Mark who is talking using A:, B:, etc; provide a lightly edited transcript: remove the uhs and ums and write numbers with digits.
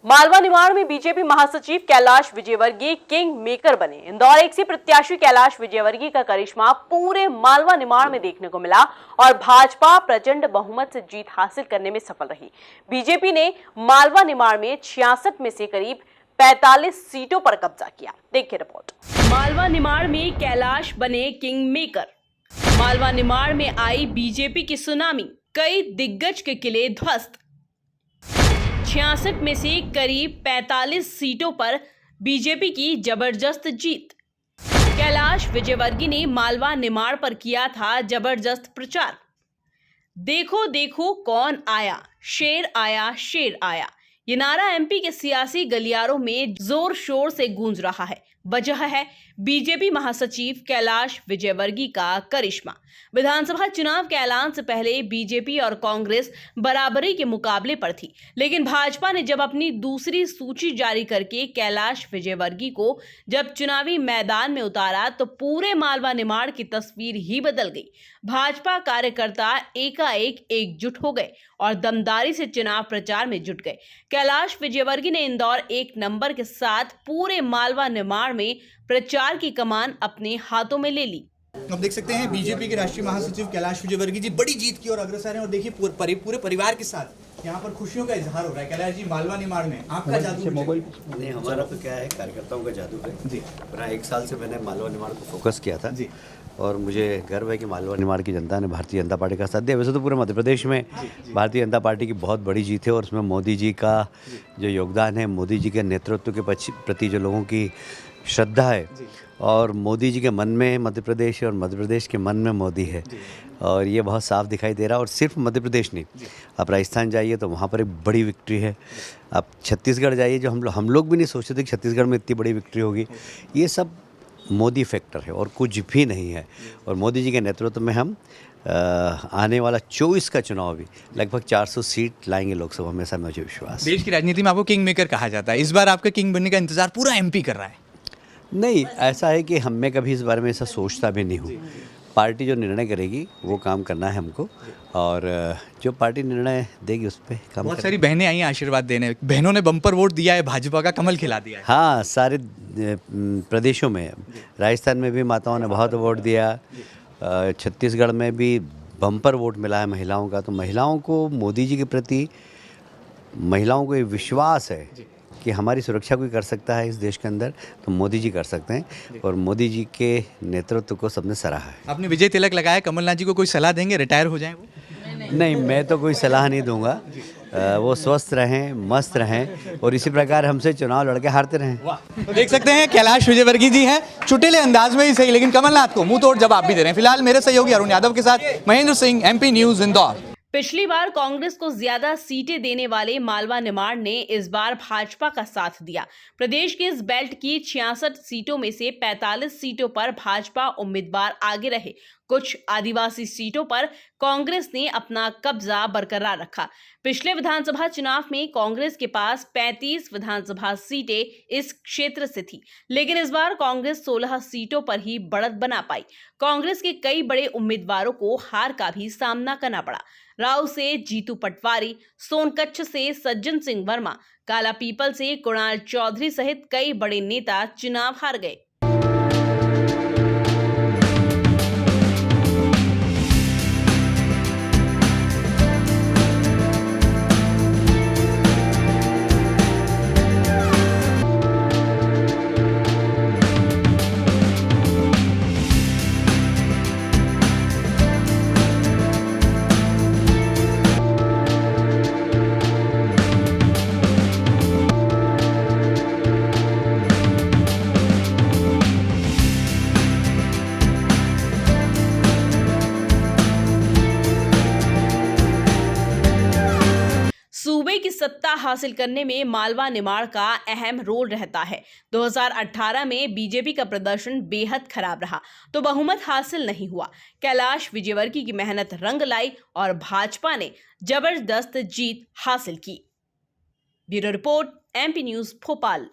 A: मालवा निमाड़ में बीजेपी महासचिव Kailash Vijayvargiya king maker बने। इंदौर एक से प्रत्याशी कैलाश विजयवर्गीय का करिश्मा पूरे मालवा निमाड़ में देखने को मिला और भाजपा प्रचंड बहुमत से जीत हासिल करने में सफल रही। बीजेपी ने मालवा निमाड़ में 66 में से करीब 45 सीटों पर कब्जा किया। देखिए रिपोर्ट। मालवा निमाड़ में कैलाश बने किंग मेकर। मालवा निमाड़ में आई बीजेपी की सुनामी, कई दिग्गज के किले ध्वस्त। 66 में से करीब 45 सीटों पर बीजेपी की जबरदस्त जीत। कैलाश विजयवर्गीय ने मालवा निमाड़ पर किया था जबरदस्त प्रचार। देखो देखो कौन आया, शेर आया, शेर आया। ये नारा एमपी के सियासी गलियारों में जोर शोर से गूंज रहा है। वजह है बीजेपी महासचिव कैलाश विजयवर्गीय का करिश्मा। विधानसभा चुनाव के ऐलान से पहले बीजेपी और कांग्रेस बराबरी के मुकाबले पर थी, लेकिन भाजपा ने जब अपनी दूसरी सूची जारी करके कैलाश विजयवर्गीय को जब चुनावी मैदान में उतारा तो पूरे मालवा निमाड़ की तस्वीर ही बदल गई। भाजपा कार्यकर्ता एकाएक एकजुट हो गए और दमदारी से चुनाव प्रचार में जुट गए। कैलाश विजयवर्गीय ने इंदौर एक नंबर के साथ पूरे मालवा निमाड़ में प्रचार की कमान अपने हाथों में ले ली।
B: अब देख सकते हैं बीजेपी के राष्ट्रीय महासचिव कैलाश विजयवर्गीय जी बड़ी जीत की ओर अग्रसर हैं और देखिए पूरे परिवार के साथ यहाँ पर खुशियों का इजहार हो रहा है। कैलाश जी, मालवा निमाड़ में आपका जादू
C: नहीं, हमारा तो क्या है, कार्यकर्ताओं का जादू है जी। पूरा 1 साल से मैंने मालवा निमाड़ को फोकस किया था जी, और मुझे गर्व है कि मालवा निमाड़ की जनता ने भारतीय जनता पार्टी का साथ दिया। वैसे तो पूरे मध्य प्रदेश में भारतीय जनता पार्टी की बहुत बड़ी जीत है और उसमें मोदी जी का जो योगदान है, मोदी जी के नेतृत्व के प्रति जो लोगों की श्रद्धा है, और मोदी जी के मन में मध्य प्रदेश है और मध्य प्रदेश के मन में मोदी है, और ये बहुत साफ दिखाई दे रहा है। और सिर्फ मध्य प्रदेश नहीं, आप राजस्थान जाइए तो वहाँ पर एक बड़ी विक्ट्री है। आप छत्तीसगढ़ जाइए, जो हम लोग भी नहीं सोचते थे कि छत्तीसगढ़ में इतनी बड़ी विक्ट्री होगी। ये सब मोदी फैक्टर है और कुछ भी नहीं है। और मोदी जी के नेतृत्व में हम आने वाला 24 का चुनाव भी लगभग 400 सीट लाएंगे लोकसभा में, ऐसा मुझे विश्वास।
B: देश की राजनीति में आपको किंग मेकर कहा जाता है, इस बार आपका किंग बनने का इंतजार पूरा एमपी कर रहा है।
C: नहीं, ऐसा है कि मैं कभी इस बारे में ऐसा सोचता भी नहीं हूँ। पार्टी जो निर्णय करेगी वो काम करना है हमको, और जो पार्टी निर्णय देगी उस पर काम।
B: बहुत सारी बहनें आई आशीर्वाद देने, बहनों ने बम्पर वोट दिया है, भाजपा का कमल खिला दिया है।
C: हाँ, सारे प्रदेशों में, राजस्थान में भी माताओं ने बहुत वोट दिया, छत्तीसगढ़ में भी बम्पर वोट मिला है महिलाओं का। तो महिलाओं को मोदी जी के प्रति, महिलाओं को ये विश्वास है कि हमारी सुरक्षा कोई कर सकता है इस देश के अंदर, तो मोदी जी कर सकते हैं, और मोदी जी के नेतृत्व को सबने सराहा है।
B: आपने विजय तिलक लगाया, कमलनाथ जी को कोई सलाह देंगे, रिटायर हो जाएं वो?
C: नहीं, मैं तो कोई सलाह नहीं दूंगा। वो स्वस्थ रहें, मस्त रहें, और इसी प्रकार हमसे चुनाव लड़के हारते रहें।
B: तो देख सकते हैं कैलाश विजयवर्गीय जी हैं, चुटिले अंदाज में ही सही, लेकिन कमलनाथ को मुंह तोड़ जवाब भी दे रहे हैं। फिलहाल मेरे सहयोगी अरुण यादव के साथ महेंद्र सिंह, एमपी न्यूज, इंदौर।
A: पिछली बार कांग्रेस को ज्यादा सीटें देने वाले मालवा निमाड़ ने इस बार भाजपा का साथ दिया। प्रदेश के इस बेल्ट की 66 सीटों में से 45 सीटों पर भाजपा उम्मीदवार आगे रहे। कुछ आदिवासी सीटों पर कांग्रेस ने अपना कब्जा बरकरार रखा। पिछले विधानसभा चुनाव में कांग्रेस के पास 35 विधानसभा सीटें इस क्षेत्र से थी, लेकिन इस बार कांग्रेस 16 सीटों पर ही बढ़त बना पाई। कांग्रेस के कई बड़े उम्मीदवारों को हार का भी सामना करना पड़ा। राव से जीतू पटवारी, सोनकच्छ से सज्जन सिंह वर्मा, काला पीपल से कुणाल चौधरी सहित कई बड़े नेता चुनाव हार गए। सूबे की सत्ता हासिल करने में मालवा निमाड़ का अहम रोल रहता है। 2018 में बीजेपी का प्रदर्शन बेहद खराब रहा तो बहुमत हासिल नहीं हुआ। कैलाश विजयवर्गीय की मेहनत रंग लाई और भाजपा ने जबरदस्त जीत हासिल की। Bureau report, MP news, Bhopal.